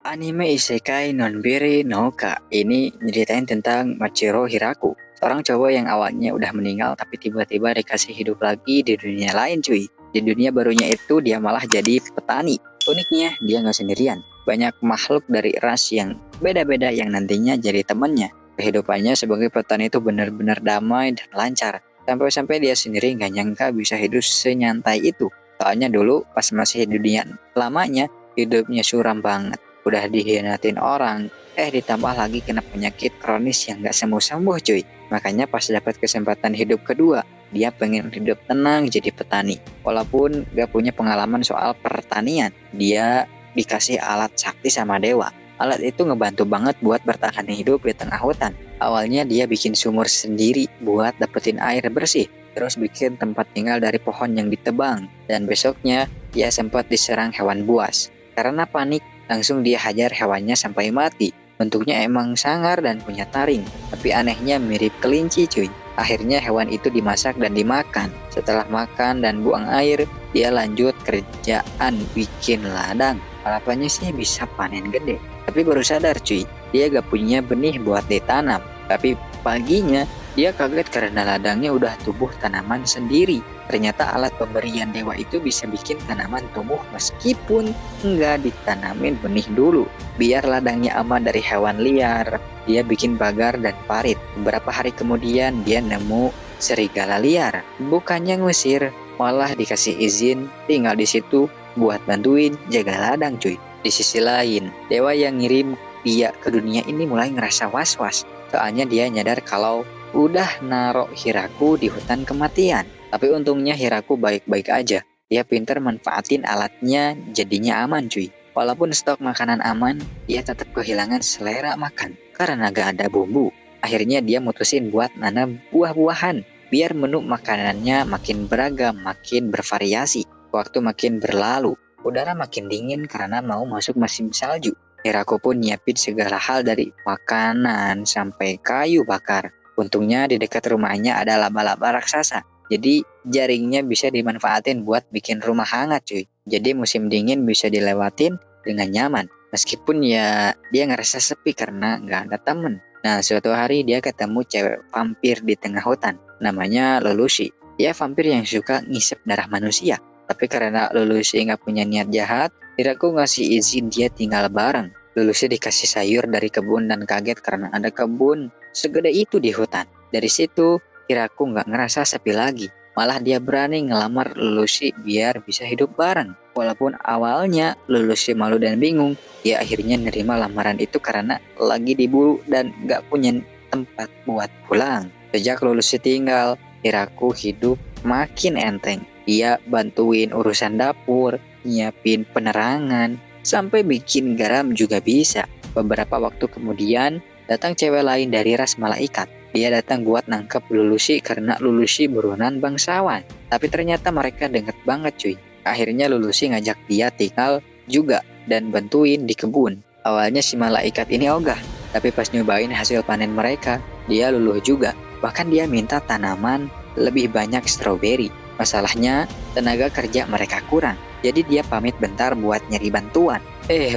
Anime Isekai Nonbiri no Ka ini nyeritain tentang Machiro Hiraku, seorang cowok yang awalnya udah meninggal tapi tiba-tiba dikasih hidup lagi di dunia lain cuy. Di dunia barunya itu dia malah jadi petani. Uniknya dia nggak sendirian, banyak makhluk dari ras yang beda-beda yang nantinya jadi temannya. Kehidupannya sebagai petani itu benar-benar damai dan lancar. Sampai-sampai dia sendiri nggak nyangka bisa hidup senyantai itu. Soalnya dulu pas masih di dunia lamanya, hidupnya suram banget. Udah dihianatin orang, ditambah lagi kena penyakit kronis yang gak sembuh-sembuh cuy. Makanya pas dapat kesempatan hidup kedua, dia pengen hidup tenang jadi petani. Walaupun gak punya pengalaman soal pertanian, dia dikasih alat sakti sama dewa. Alat itu ngebantu banget buat bertahan hidup di tengah hutan. Awalnya dia bikin sumur sendiri buat dapetin air bersih, terus bikin tempat tinggal dari pohon yang ditebang, dan besoknya dia sempat diserang hewan buas. Karena panik, langsung dia hajar hewannya sampai mati. Bentuknya emang sangar dan punya taring, tapi anehnya mirip kelinci cuy. Akhirnya hewan itu dimasak dan dimakan. Setelah makan dan buang air, dia lanjut kerjaan bikin ladang. Harapannya sih bisa panen gede. Tapi baru sadar cuy, dia gak punya benih buat ditanam. Tapi paginya, dia kaget karena ladangnya udah tumbuh tanaman sendiri. Ternyata alat pemberian dewa itu bisa bikin tanaman tumbuh meskipun nggak ditanamin benih dulu. Biar ladangnya aman dari hewan liar, dia bikin pagar dan parit. Beberapa hari kemudian dia nemu serigala liar. Bukannya ngusir, malah dikasih izin tinggal di situ buat bantuin jaga ladang cuy. Di sisi lain, dewa yang ngirim dia ke dunia ini mulai ngerasa was-was. Soalnya dia nyadar kalau udah narok Hiraku di hutan kematian. Tapi untungnya Hiraku baik-baik aja. Dia pintar manfaatin alatnya jadinya aman cuy. Walaupun stok makanan aman, dia tetap kehilangan selera makan karena gak ada bumbu. Akhirnya dia mutusin buat nanam buah-buahan biar menu makanannya makin beragam, makin bervariasi. Waktu makin berlalu, udara makin dingin karena mau masuk musim salju. Hiraku pun nyiapin segala hal dari makanan sampai kayu bakar. Untungnya di dekat rumahnya ada laba-laba raksasa. Jadi jaringnya bisa dimanfaatin buat bikin rumah hangat cuy. Jadi musim dingin bisa dilewatin dengan nyaman. Meskipun ya dia ngerasa sepi karena nggak ada temen. Nah suatu hari dia ketemu cewek vampir di tengah hutan. Namanya Lelouch. Dia vampir yang suka ngisep darah manusia. Tapi karena Lelouch nggak punya niat jahat, Hiraku ngasih izin dia tinggal bareng. Lelouch dikasih sayur dari kebun dan kaget karena ada kebun segede itu di hutan. Dari situ Hiraku nggak ngerasa sepi lagi, malah dia berani ngelamar Lelouch biar bisa hidup bareng. Walaupun awalnya Lelouch malu dan bingung, dia akhirnya nerima lamaran itu karena lagi diburu dan nggak punya tempat buat pulang. Sejak Lelouch tinggal, Hiraku hidup makin enteng. Dia bantuin urusan dapur, nyiapin penerangan, sampai bikin garam juga bisa. Beberapa waktu kemudian, datang cewek lain dari ras malaikat. Dia datang buat nangkep Lelouch karena Lelouch buronan bangsawan. Tapi ternyata mereka deket banget cuy. Akhirnya Lelouch ngajak dia tinggal juga dan bantuin di kebun. Awalnya si malaikat ini ogah, tapi pas nyobain hasil panen mereka, dia luluh juga. Bahkan dia minta tanaman lebih banyak stroberi. Masalahnya tenaga kerja mereka kurang. Jadi dia pamit bentar buat nyari bantuan.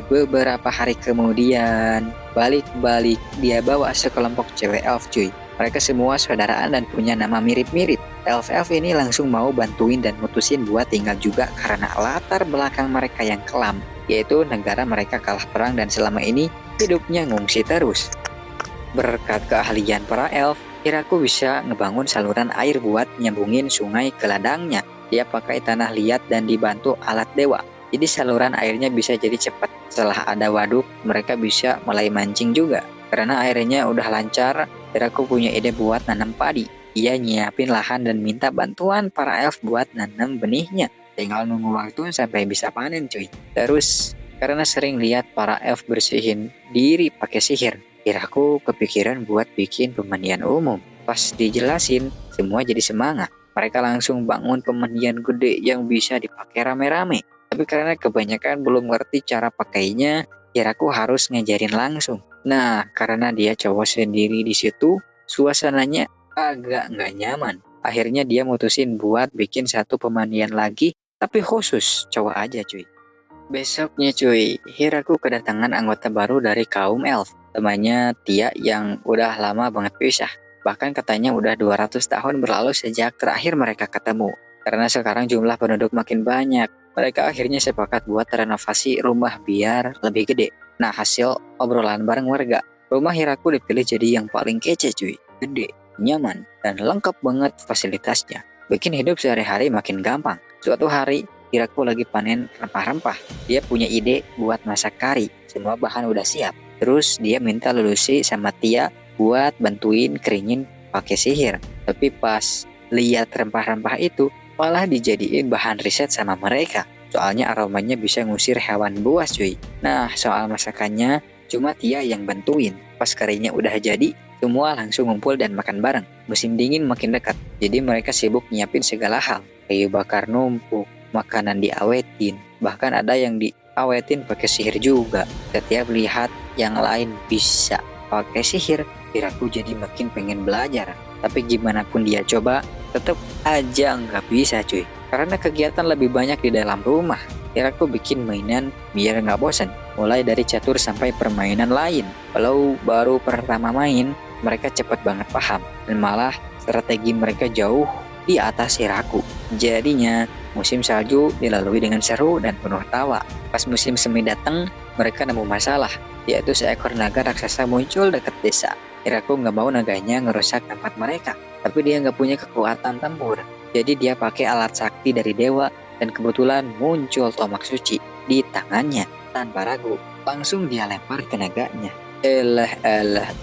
Beberapa hari kemudian, balik-balik dia bawa sekelompok cewek elf cuy. Mereka semua saudaraan dan punya nama mirip-mirip. Elf-elf ini langsung mau bantuin dan mutusin buat tinggal juga karena latar belakang mereka yang kelam, yaitu negara mereka kalah perang dan selama ini hidupnya ngungsi terus. Berkat keahlian para elf, Hiraku bisa ngebangun saluran air buat nyambungin sungai ke ladangnya. Dia pakai tanah liat dan dibantu alat dewa. Jadi saluran airnya bisa jadi cepat. Setelah ada waduk, mereka bisa mulai mancing juga. Karena airnya udah lancar, Hiraku punya ide buat nanam padi. Dia nyiapin lahan dan minta bantuan para elf buat nanam benihnya. Tinggal nunggu waktu sampai bisa panen cuy. Terus, karena sering lihat para elf bersihin diri pakai sihir, Hiraku kepikiran buat bikin pemandian umum. Pas dijelasin, semua jadi semangat. Mereka langsung bangun pemandian gede yang bisa dipakai rame-rame. Tapi karena kebanyakan belum ngerti cara pakainya, Hiraku harus ngajarin langsung. Nah, karena dia cowok sendiri di situ, suasananya agak nggak nyaman. Akhirnya dia mutusin buat bikin satu pemandian lagi, tapi khusus cowok aja cuy. Besoknya cuy, Hiraku kedatangan anggota baru dari kaum elf. Temannya Tia yang udah lama banget pisah. Bahkan katanya udah 200 tahun berlalu sejak terakhir mereka ketemu. Karena sekarang jumlah penduduk makin banyak, mereka akhirnya sepakat buat renovasi rumah biar lebih gede. Nah, hasil obrolan bareng warga, rumah Hiraku dipilih jadi yang paling kece cuy. Gede, nyaman, dan lengkap banget fasilitasnya. Bikin hidup sehari-hari makin gampang. Suatu hari, Hiraku lagi panen rempah-rempah. Dia punya ide buat masak kari. Semua bahan udah siap. Terus dia minta Lulusi sama Tia buat bantuin keringin pakai sihir. Tapi pas lihat rempah-rempah itu, malah dijadiin bahan riset sama mereka. Soalnya aromanya bisa ngusir hewan buas cuy. Nah, soal masakannya cuma Tia yang bantuin. Pas karinya udah jadi, semua langsung ngumpul dan makan bareng. Musim dingin makin dekat, jadi mereka sibuk nyiapin segala hal. Kayu bakar numpuk, makanan diawetin, bahkan ada yang diawetin pakai sihir juga. Setiap lihat yang lain bisa pakai sihir, Hiraku jadi makin pengen belajar. Tapi gimana pun dia coba, tetap aja nggak bisa cuy. Karena kegiatan lebih banyak di dalam rumah. Hiraku bikin mainan biar nggak bosan. Mulai dari catur sampai permainan lain. Kalau baru pertama main, mereka cepat banget paham. Dan malah strategi mereka jauh di atas Hiraku. Jadinya, musim salju dilalui dengan seru dan penuh tawa. Pas musim semi datang, mereka nemu masalah, yaitu seekor naga raksasa muncul dekat desa. Hiraku nggak mau naganya ngerusak tempat mereka, tapi dia nggak punya kekuatan tempur. Jadi dia pakai alat sakti dari dewa, dan kebetulan muncul tombak suci di tangannya. Tanpa ragu, langsung dia lempar ke naganya.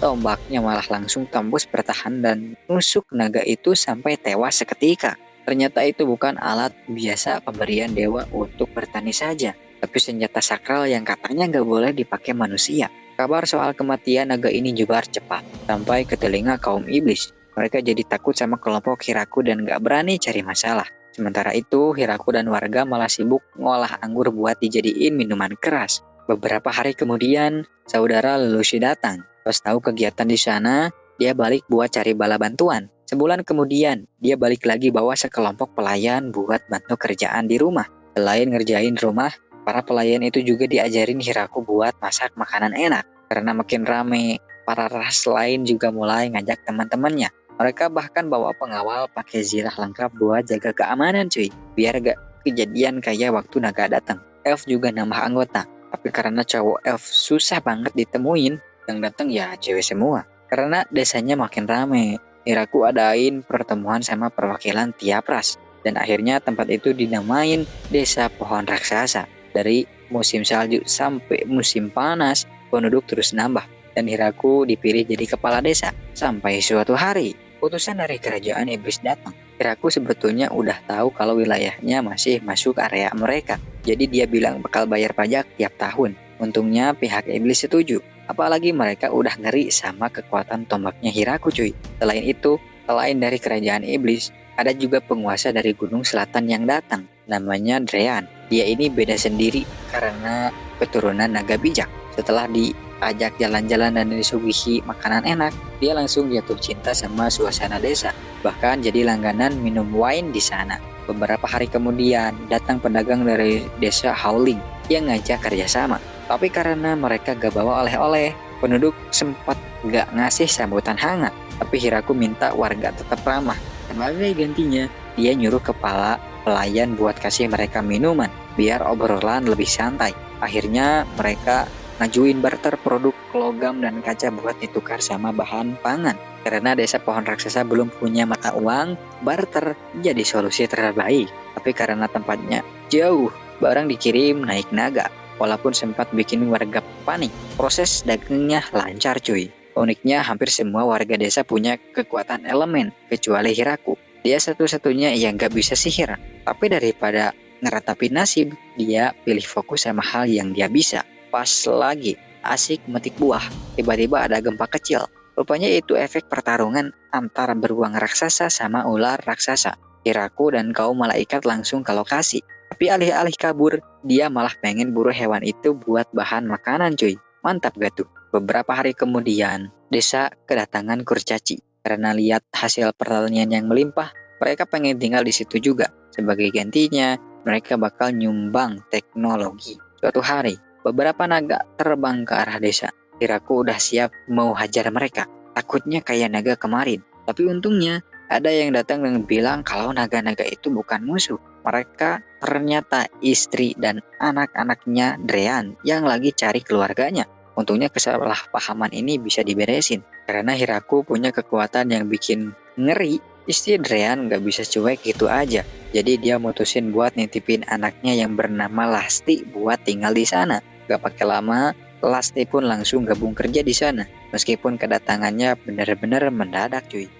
Tombaknya malah langsung tembus bertahan dan nusuk naga itu sampai tewas seketika. Ternyata itu bukan alat biasa pemberian dewa untuk bertani saja, tapi senjata sakral yang katanya nggak boleh dipakai manusia. Kabar soal kematian naga ini nyebar cepat, sampai ke telinga kaum iblis. Mereka jadi takut sama kelompok Hiraku dan nggak berani cari masalah. Sementara itu, Hiraku dan warga malah sibuk ngolah anggur buat dijadiin minuman keras. Beberapa hari kemudian, saudara Lelouch datang. Pas tahu kegiatan di sana, dia balik buat cari bala bantuan. Sebulan kemudian, dia balik lagi bawa sekelompok pelayan buat bantu kerjaan di rumah. Selain ngerjain rumah, para pelayan itu juga diajarin Hiraku buat masak makanan enak. Karena makin rame, para ras lain juga mulai ngajak teman-temannya. Mereka bahkan bawa pengawal pakai zirah lengkap buat jaga keamanan cuy. Biar gak kejadian kayak waktu naga datang. Elf juga nambah anggota. Tapi karena cowok elf susah banget ditemuin, yang datang ya cewek semua. Karena desanya makin rame, Hiraku adain pertemuan sama perwakilan tiap ras. Dan akhirnya tempat itu dinamain Desa Pohon Raksasa. Dari musim salju sampai musim panas, penduduk terus nambah. Dan Hiraku dipilih jadi kepala desa. Sampai suatu hari, utusan dari kerajaan iblis datang. Hiraku sebetulnya udah tahu kalau wilayahnya masih masuk area mereka. Jadi dia bilang bakal bayar pajak tiap tahun. Untungnya pihak iblis setuju. Apalagi mereka udah ngeri sama kekuatan tombaknya Hiraku cuy. Selain itu, selain dari kerajaan iblis, ada juga penguasa dari gunung selatan yang datang. Namanya Drean. Dia ini beda sendiri karena keturunan naga bijak. Setelah diajak jalan-jalan dan disuguhi makanan enak, dia langsung jatuh cinta sama suasana desa. Bahkan jadi langganan minum wine di sana. Beberapa hari kemudian, datang pedagang dari desa Howling yang ngajak kerjasama. Tapi karena mereka gak bawa oleh-oleh, penduduk sempat gak ngasih sambutan hangat. Tapi Hiraku minta warga tetap ramah. Sebagai gantinya, dia nyuruh kepala pelayan buat kasih mereka minuman, biar obrolan lebih santai. Akhirnya mereka ngajuin barter produk logam dan kaca buat ditukar sama bahan pangan. Karena desa pohon raksasa belum punya mata uang, barter jadi solusi terbaik. Tapi karena tempatnya jauh, barang dikirim naik naga. Walaupun sempat bikin warga panik, proses dagangnya lancar cuy. Uniknya hampir semua warga desa punya kekuatan elemen, kecuali Hiraku. Dia satu-satunya yang gak bisa sihir. Tapi daripada ngeratapi nasib, dia pilih fokus sama hal yang dia bisa. Pas lagi asik metik buah, tiba-tiba ada gempa kecil. Rupanya itu efek pertarungan antara beruang raksasa sama ular raksasa. Hiraku dan kaum malaikat langsung ke lokasi. Tapi alih-alih kabur, dia malah pengen buru hewan itu buat bahan makanan cuy. Mantap gak tuh? Beberapa hari kemudian, desa kedatangan kurcaci. Karena lihat hasil pertanian yang melimpah, mereka pengen tinggal di situ juga. Sebagai gantinya, mereka bakal nyumbang teknologi Suatu hari, beberapa naga terbang ke arah desa. Kiraku udah siap mau hajar mereka. Takutnya kayak naga kemarin. Tapi untungnya, ada yang datang dan bilang kalau naga-naga itu bukan musuh. Mereka ternyata istri dan anak-anaknya Drean yang lagi cari keluarganya. Untungnya kesalahpahaman ini bisa diberesin. Karena Hiraku punya kekuatan yang bikin ngeri. Istri Drean gak bisa cuek gitu aja. Jadi dia mutusin buat nitipin anaknya yang bernama Lasti buat tinggal di sana. Gak pakai lama, Lasti pun langsung gabung kerja di sana. Meskipun kedatangannya benar-benar mendadak cuy.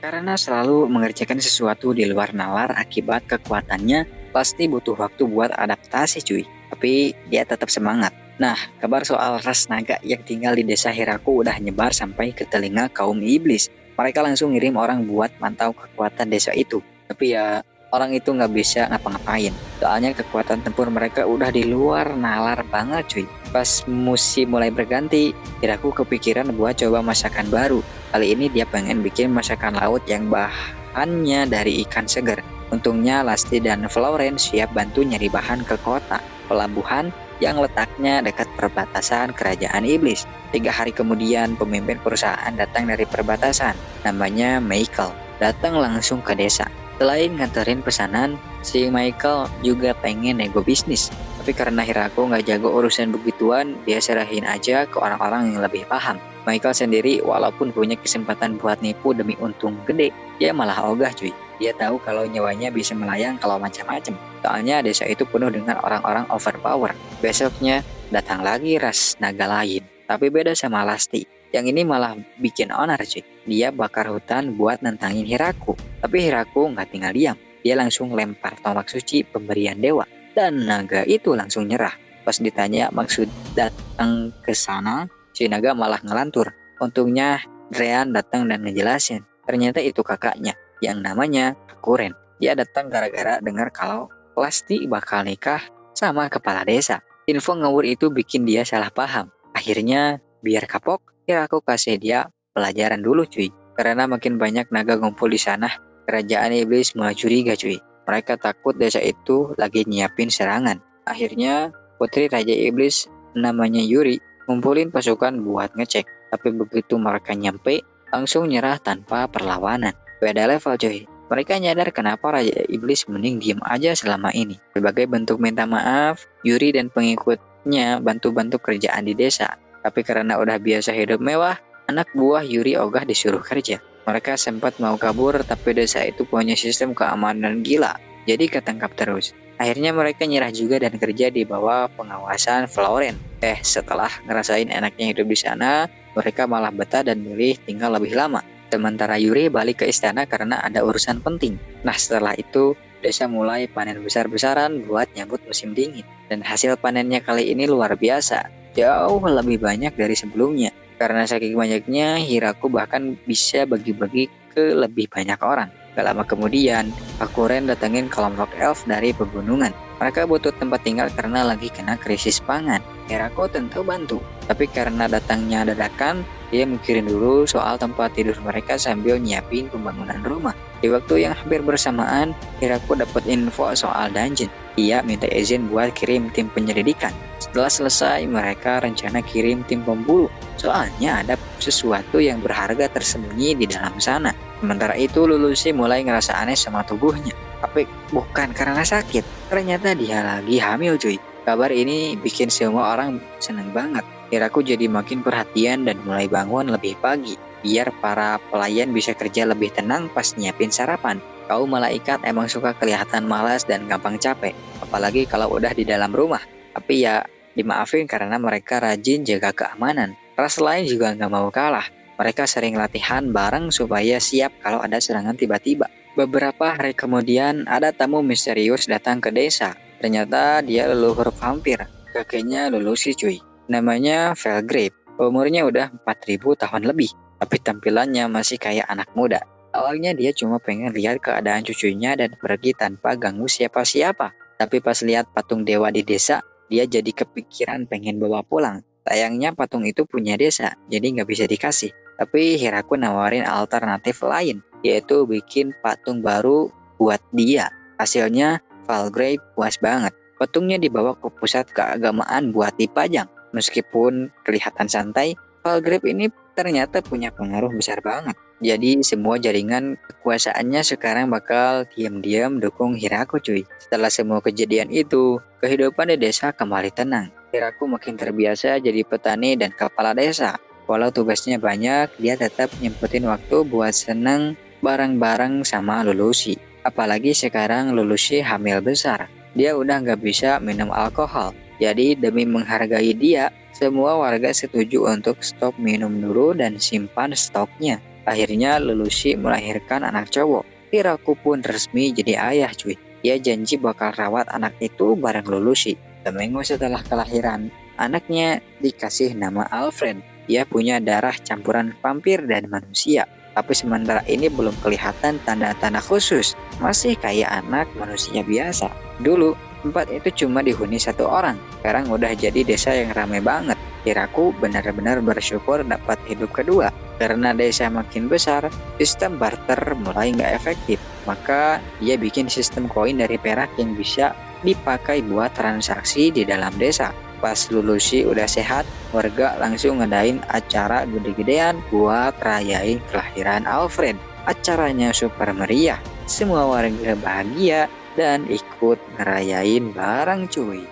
Karena selalu mengerjakan sesuatu di luar nalar akibat kekuatannya, Lasti butuh waktu buat adaptasi cuy. Tapi dia tetap semangat. Nah, kabar soal ras naga yang tinggal di desa Hiraku udah nyebar sampai ke telinga kaum iblis. Mereka langsung ngirim orang buat mantau kekuatan desa itu. Tapi ya, orang itu nggak bisa ngapa-ngapain. Soalnya kekuatan tempur mereka udah di luar nalar banget cuy. Pas musim mulai berganti, Hiraku kepikiran buat coba masakan baru. Kali ini dia pengen bikin masakan laut yang bahannya dari ikan segar. Untungnya Lasti dan Florence siap bantu nyari bahan ke kota pelabuhan yang letaknya dekat perbatasan kerajaan iblis. 3 hari kemudian pemimpin perusahaan datang dari perbatasan. Namanya Michael. Datang langsung ke desa. Selain nganterin pesanan, si Michael juga pengen nego bisnis. Tapi karena Hiraku nggak jago urusan begituan, dia serahin aja ke orang-orang yang lebih paham. Michael sendiri walaupun punya kesempatan buat nipu demi untung gede, dia malah ogah cuy. Dia tahu kalau nyawanya bisa melayang kalau macam-macam. Soalnya desa itu penuh dengan orang-orang overpower. Besoknya datang lagi ras naga lain, tapi beda sama Lasti. Yang ini malah bikin onar cuy. Dia bakar hutan buat nantangin Hiraku. Tapi Hiraku nggak tinggal diam. Dia langsung lempar tombak suci pemberian dewa. Dan naga itu langsung nyerah. Pas ditanya maksud datang ke sana, si naga malah ngelantur. Untungnya Drean datang dan ngejelasin. Ternyata itu kakaknya yang namanya Hakuren. Dia datang gara-gara dengar kalau Lasti bakal nikah sama kepala desa. Info ngawur itu bikin dia salah paham. Akhirnya biar kapok, Hiraku kasih dia pelajaran dulu cuy. Karena makin banyak naga ngumpul di sana, kerajaan iblis mulai curiga cuy. Mereka takut desa itu lagi nyiapin serangan. Akhirnya putri raja iblis namanya Yuri ngumpulin pasukan buat ngecek. Tapi begitu mereka nyampe, langsung nyerah tanpa perlawanan. Beda level cuy. Mereka nyadar kenapa raja iblis mending diem aja selama ini. Sebagai bentuk minta maaf, Yuri dan pengikutnya bantu-bantu kerjaan di desa. Tapi karena udah biasa hidup mewah, anak buah Yuri ogah disuruh kerja. Mereka sempat mau kabur, tapi desa itu punya sistem keamanan gila, jadi ketangkap terus. Akhirnya mereka nyerah juga dan kerja di bawah pengawasan Florence. Setelah ngerasain enaknya hidup di sana, mereka malah betah dan milih tinggal lebih lama. Sementara Yuri balik ke istana karena ada urusan penting. Nah setelah itu, desa mulai panen besar-besaran buat nyambut musim dingin. Dan hasil panennya kali ini luar biasa. Jauh lebih banyak dari sebelumnya. Karena saking banyaknya, Hiraku bahkan bisa bagi-bagi ke lebih banyak orang. Gak lama kemudian, Hakuren datengin kelompok elf dari pegunungan. Mereka butuh tempat tinggal karena lagi kena krisis pangan. Hiraku tentu bantu. Tapi karena datangnya dadakan, dia mikirin dulu soal tempat tidur mereka sambil nyiapin pembangunan rumah. Di waktu yang hampir bersamaan, Hiraku dapat info soal dungeon. Dia minta izin buat kirim tim penyelidikan. Setelah selesai, mereka rencana kirim tim pemburu. Soalnya ada sesuatu yang berharga tersembunyi di dalam sana. Sementara itu, Lulusi mulai ngerasa aneh sama tubuhnya. Tapi bukan karena sakit. Ternyata dia lagi hamil cuy. Kabar ini bikin semua orang seneng banget. Hiraku jadi makin perhatian dan mulai bangun lebih pagi. Biar para pelayan bisa kerja lebih tenang pas nyiapin sarapan. Kaum malaikat emang suka kelihatan malas dan gampang capek. Apalagi kalau udah di dalam rumah. Tapi ya dimaafin karena mereka rajin jaga keamanan. Ras lain juga nggak mau kalah. Mereka sering latihan bareng supaya siap kalau ada serangan tiba-tiba. Beberapa hari kemudian ada tamu misterius datang ke desa. Ternyata dia leluhur vampir. Kakeknya Lulusi cuy. Namanya Felgrave. Umurnya udah 4000 tahun lebih. Tapi tampilannya masih kayak anak muda. Awalnya dia cuma pengen lihat keadaan cucunya dan pergi tanpa ganggu siapa-siapa. Tapi pas lihat patung dewa di desa, dia jadi kepikiran pengen bawa pulang. Sayangnya patung itu punya desa, jadi nggak bisa dikasih. Tapi Hiraku nawarin alternatif lain, yaitu bikin patung baru buat dia. Hasilnya, Falgrave puas banget. Patungnya dibawa ke pusat keagamaan buat dipajang. Meskipun kelihatan santai, Palgrave ini ternyata punya pengaruh besar banget. Jadi semua jaringan kekuasaannya sekarang bakal diam-diam dukung Hiraku cuy. Setelah semua kejadian itu, kehidupan di desa kembali tenang. Hiraku makin terbiasa jadi petani dan kepala desa. Walau tugasnya banyak, dia tetap nyempetin waktu buat seneng bareng-bareng sama Lulusi. Apalagi sekarang Lulusi hamil besar. Dia udah nggak bisa minum alkohol. Jadi demi menghargai dia, semua warga setuju untuk stop minum dulu dan simpan stoknya. Akhirnya Lulusi melahirkan anak cowok. Hiraku pun resmi jadi ayah cuy. Dia janji bakal rawat anak itu bareng Lulusi. Seminggu setelah kelahiran, anaknya dikasih nama Alfred. Dia punya darah campuran vampir dan manusia. Tapi sementara ini belum kelihatan tanda-tanda khusus. Masih kayak anak manusia biasa. Dulu, tempat itu cuma dihuni satu orang. Sekarang udah jadi desa yang ramai banget. Hiraku benar-benar bersyukur dapat hidup kedua. Karena desa makin besar, sistem barter mulai nggak efektif. Maka dia bikin sistem koin dari perak yang bisa dipakai buat transaksi di dalam desa. Pas Lulusi udah sehat, warga langsung ngadain acara gede-gedean buat rayain kelahiran Alfred. Acaranya super meriah. Semua warga bahagia dan ikut ngerayain bareng cuy.